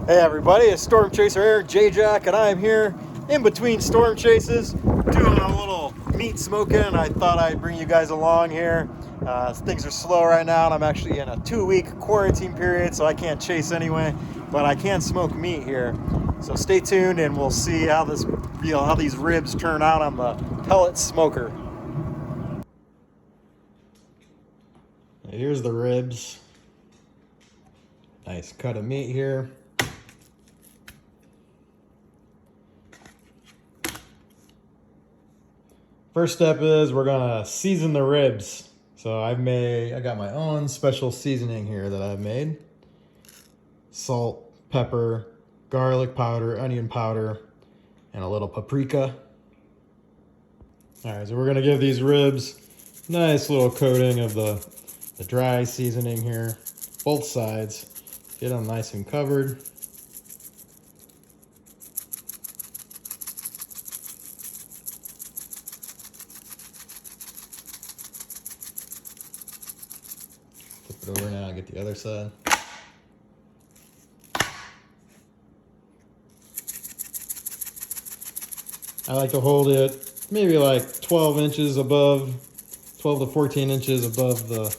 Hey everybody, it's Storm Chaser here, J-Jack, and I'm here in between storm chases doing a little meat smoking. I thought I'd bring you guys along here. Things are slow right now and I'm actually in a 2-week quarantine period, so I can't chase anyway, but I can smoke meat here. So stay tuned and we'll see how these ribs turn out on the pellet smoker. Here's the ribs. Nice cut of meat here. First step is we're gonna season the ribs. So I got my own special seasoning here that I've made. Salt, pepper, garlic powder, onion powder, and a little paprika. All right, so we're gonna give these ribs a nice little coating of the dry seasoning here, both sides. Get them nice and covered. Flip it over now and get the other side. I like to hold it maybe like 12 to 14 inches above the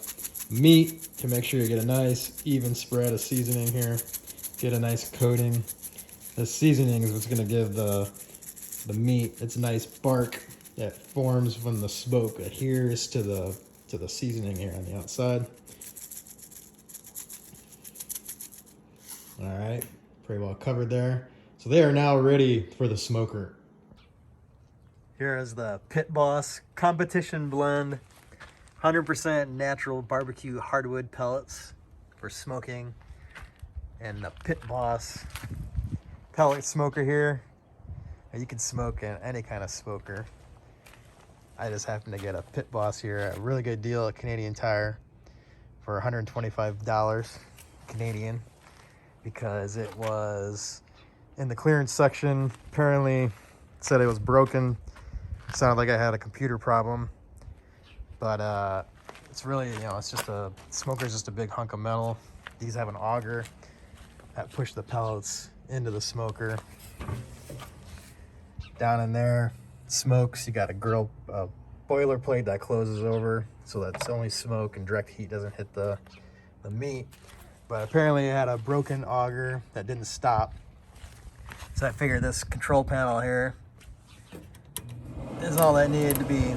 meat to make sure you get a nice even spread of seasoning here. Get a nice coating. The seasoning is what's gonna give the meat its nice bark that forms when the smoke adheres to the seasoning here on the outside. All right, pretty well covered there. So they are now ready for the smoker. Here is the Pit Boss Competition Blend, 100% natural barbecue hardwood pellets for smoking, and the Pit Boss pellet smoker here. You can smoke in any kind of smoker. I just happened to get a Pit Boss here, a really good deal at Canadian Tire for $125 Canadian, because it was in the clearance section. Apparently it said it was broken. It sounded like I had a computer problem, but it's really, it's just smoker's just a big hunk of metal. These have an auger that push the pellets into the smoker. Down in there, smokes. You got a boiler plate that closes over so that it's only smoke and direct heat doesn't hit the meat. But apparently it had a broken auger that didn't stop. So I figured this control panel here is all that needed to be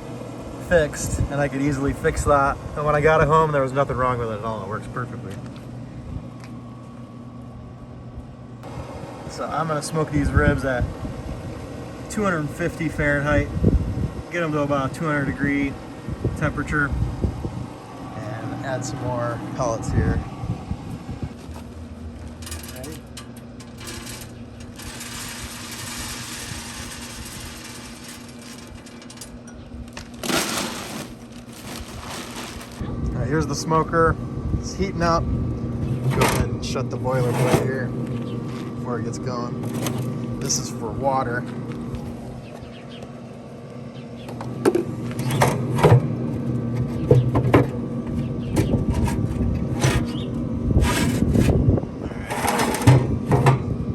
fixed, and I could easily fix that. And when I got it home, there was nothing wrong with it at all. It works perfectly. So I'm gonna smoke these ribs at 250 Fahrenheit, get them to about 200 degree temperature, and add some more pellets here. Here's the smoker. It's heating up. Go ahead and shut the boiler plate here before it gets going. This is for water.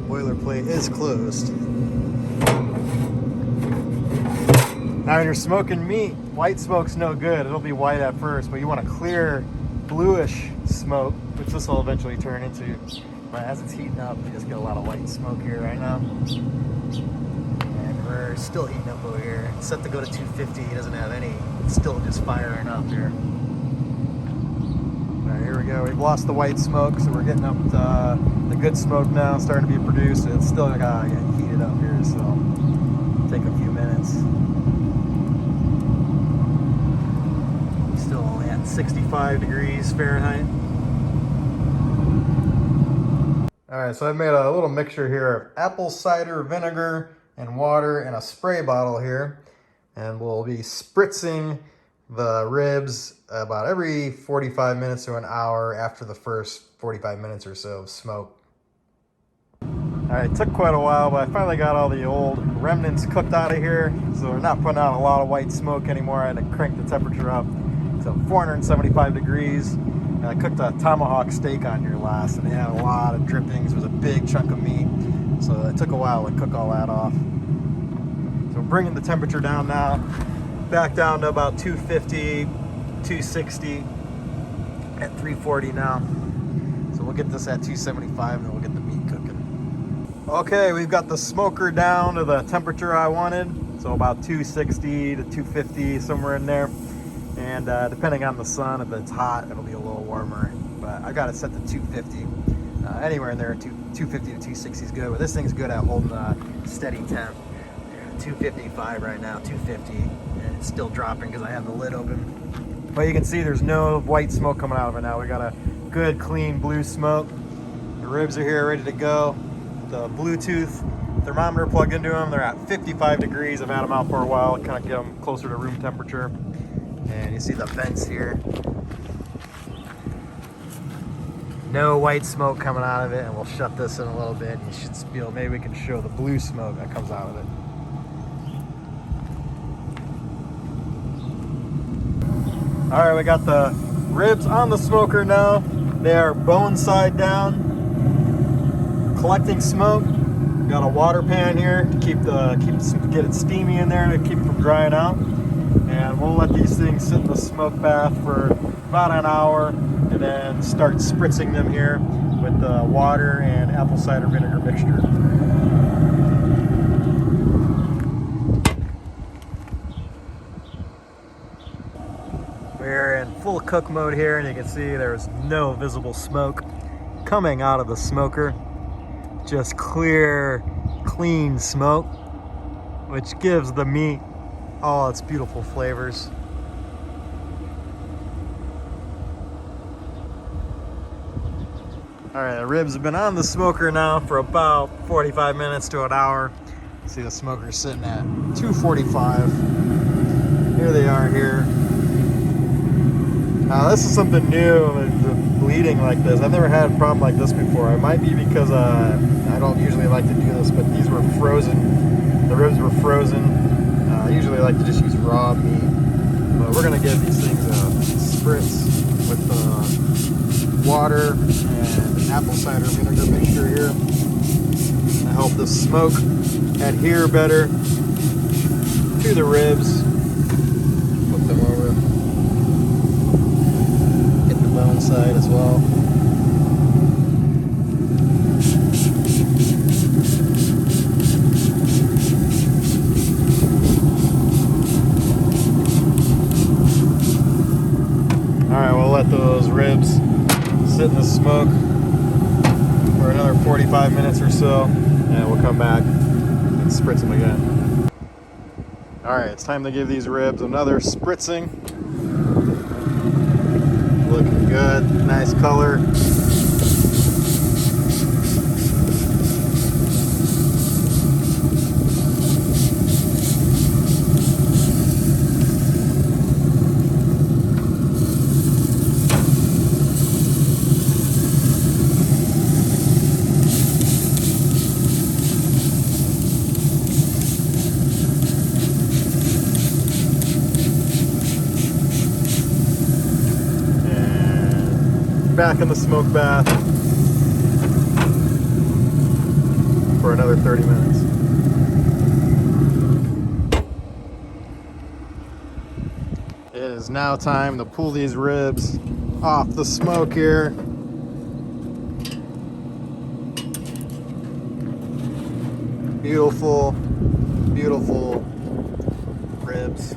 Boiler plate is closed. Now when you're smoking meat, white smoke's no good. It'll be white at first, but you want a clear bluish smoke, which this will eventually turn into. But as it's heating up, you just get a lot of white smoke here right now. And we're still heating up over here. It's set to go to 250. It doesn't have any, it's still just firing up here. All right, here we go. We've lost the white smoke, so we're getting up to the good smoke now, starting to be produced. It's still gotta get heated up here, so it'll take a few minutes. 65 degrees Fahrenheit. All right, so I've made a little mixture here of apple cider vinegar and water in a spray bottle here, and we'll be spritzing the ribs about every 45 minutes to an hour after the first 45 minutes or so of smoke. All right, it took quite a while, but I finally got all the old remnants cooked out of here, so we're not putting out a lot of white smoke anymore. I had to crank the temperature up to 475 degrees. And I cooked a tomahawk steak on here last, and it had a lot of drippings. It was a big chunk of meat, so it took a while to cook all that off. So we're bringing the temperature down now, back down to about 250, 260 at 340 now. So we'll get this at 275, and then we'll get the meat cooking. Okay, we've got the smoker down to the temperature I wanted, so about 260 to 250, somewhere in there. And depending on the sun, if it's hot, it'll be a little warmer. But I got it set to 250. Anywhere in there, 250 to 260 is good. But this thing's good at holding a steady temp. 255 right now, 250. And it's still dropping because I have the lid open. But you can see there's no white smoke coming out of it now. We got a good, clean blue smoke. The ribs are here, ready to go. The Bluetooth thermometer plugged into them. They're at 55 degrees. I've had them out for a while, kind of get them closer to room temperature. And you see the vents here. No white smoke coming out of it, and we'll shut this in a little bit. You should feel, maybe we can show the blue smoke that comes out of it. All right, we got the ribs on the smoker now. They are bone side down, collecting smoke. Got a water pan here to get it steamy in there to keep it from drying out. And we'll let these things sit in the smoke bath for about an hour, and then start spritzing them here with the water and apple cider vinegar mixture. We're in full cook mode here, and you can see there's no visible smoke coming out of the smoker. Just clear, clean smoke, which gives the meat all its beautiful flavors. All right, the ribs have been on the smoker now for about 45 minutes to an hour. See the smoker sitting at 245. Here they are here. Now this is something new, the bleeding like this. I've never had a problem like this before. It might be because I don't usually like to do this, but these were frozen. The ribs were frozen. I usually like to just use raw meat, but we're gonna give these things a spritz with water and apple cider vinegar mixture here to help the smoke adhere better to the ribs. Flip them over. Hit the bone side as well. Let those ribs sit in the smoke for another 45 minutes or so, and we'll come back and spritz them again. All right, it's time to give these ribs another spritzing. Looking good, nice color. Back in the smoke bath for another 30 minutes. It is now time to pull these ribs off the smoke here. Beautiful, beautiful ribs.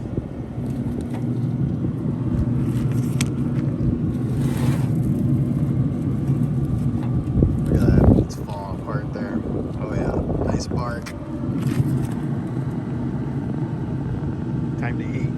Nice bark. Time to eat.